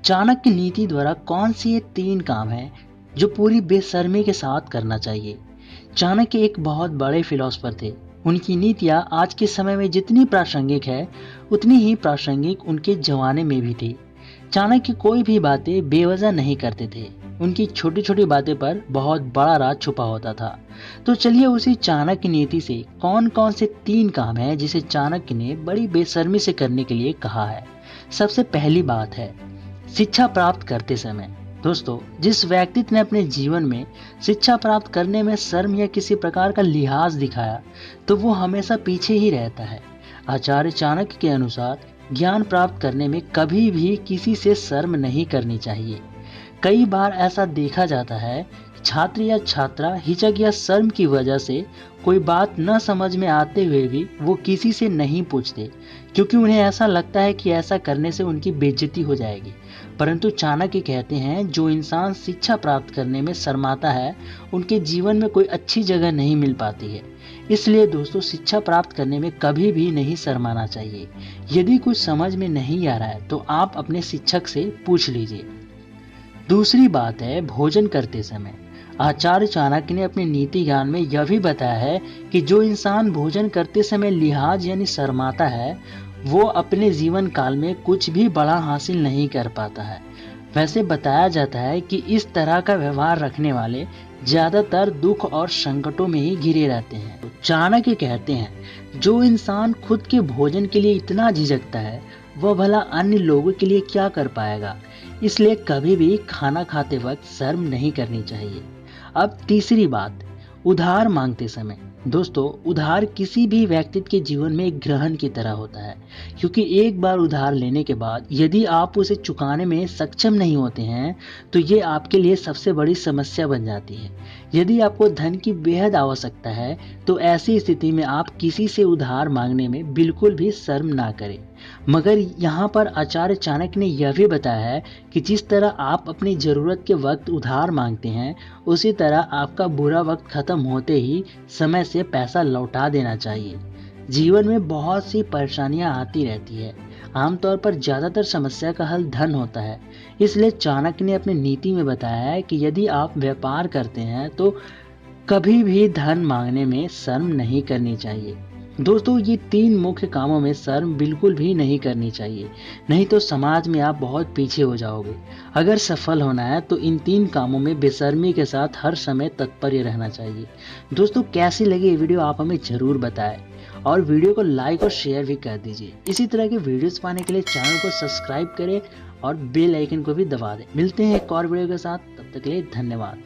चाणक्य नीति द्वारा कौन सी ये 3 काम हैं जो पूरी बेशर्मी के साथ करना चाहिए। चाणक्य एक बहुत बड़े फिलोसोफर थे। उनकी नीतियाँ आज के समय में जितनी प्रासंगिक है उतनी ही प्रासंगिक उनके जमाने में भी थी। चाणक्य कोई भी बातें बेवजह नहीं करते थे। उनकी छोटी छोटी बातें पर बहुत बड़ा राज छुपा होता था। तो चलिए उसी चाणक्य नीति से कौन कौन से 3 काम हैं जिसे चाणक्य ने बड़ी बेशर्मी से करने के लिए कहा है। सबसे पहली बात है शिक्षा प्राप्त करते समय। दोस्तों, जिस व्यक्ति ने अपने जीवन में शिक्षा प्राप्त करने में शर्म या किसी प्रकार का लिहाज दिखाया तो वो हमेशा पीछे ही रहता है। आचार्य चाणक्य के अनुसार ज्ञान प्राप्त करने में कभी भी किसी से शर्म नहीं करनी चाहिए। कई बार ऐसा देखा जाता है छात्र या छात्रा हिचक या शर्म की वजह से कोई बात न समझ में आते हुए भी वो किसी से नहीं पूछते, क्योंकि उन्हें ऐसा लगता है कि ऐसा करने से उनकी बेइज्जती हो जाएगी। परंतु चाणक्य कहते हैं जो इंसान शिक्षा प्राप्त करने में शर्माता है उनके जीवन में कोई अच्छी जगह नहीं मिल पाती है। इसलिए दोस्तों, शिक्षा प्राप्त करने में कभी भी नहीं शर्माना चाहिए। यदि कुछ समझ में नहीं आ रहा है तो आप अपने शिक्षक से पूछ लीजिए। दूसरी बात है भोजन करते समय। आचार्य चाणक्य ने अपने नीति ज्ञान में यह भी बताया है कि जो इंसान भोजन करते समय लिहाज यानी शर्माता है वो अपने जीवन काल में कुछ भी बड़ा हासिल नहीं कर पाता है। वैसे बताया जाता है कि इस तरह का व्यवहार रखने वाले ज्यादातर दुख और संकटों में ही घिरे रहते हैं। चाणक्य कहते हैं जो इंसान खुद के भोजन के लिए इतना झिझकता है वह भला अन्य लोगों के लिए क्या कर पाएगा। इसलिए कभी भी खाना खाते वक्त शर्म नहीं करनी चाहिए। अब तीसरी बात, उधार मांगते समय। दोस्तों, उधार किसी भी व्यक्ति के जीवन में एक ग्रहण की तरह होता है, क्योंकि एक बार उधार लेने के बाद यदि आप उसे चुकाने में सक्षम नहीं होते हैं तो ये आपके लिए सबसे बड़ी समस्या बन जाती है। यदि आपको धन की बेहद आवश्यकता है तो ऐसी स्थिति में आप किसी से उधार मांगने में बिल्कुल भी शर्म ना करें। मगर यहाँ पर आचार्य चाणक्य ने यह भी बताया है कि जिस तरह आप अपनी जरूरत के वक्त उधार मांगते हैं उसी तरह आपका बुरा वक्त खत्म होते ही समय से पैसा लौटा देना चाहिए। जीवन में बहुत सी परेशानियां आती रहती है। आमतौर पर ज्यादातर समस्या का हल धन होता है। इसलिए चाणक्य ने अपनी नीति में बताया है कि यदि आप व्यापार करते हैं तो कभी भी धन मांगने में शर्म नहीं करनी चाहिए। दोस्तों, ये 3 मुख्य कामों में शर्म बिल्कुल भी नहीं करनी चाहिए, नहीं तो समाज में आप बहुत पीछे हो जाओगे। अगर सफल होना है तो इन 3 कामों में बेशर्मी के साथ हर समय तत्पर रहना चाहिए। दोस्तों, कैसी लगी ये वीडियो आप हमें जरूर बताएं और वीडियो को लाइक और शेयर भी कर दीजिए। इसी तरह के वीडियोस पाने के लिए चैनल को सब्सक्राइब करें और बेल आइकन को भी दबा दें। मिलते हैं एक और वीडियो के साथ, तब तक के लिए धन्यवाद।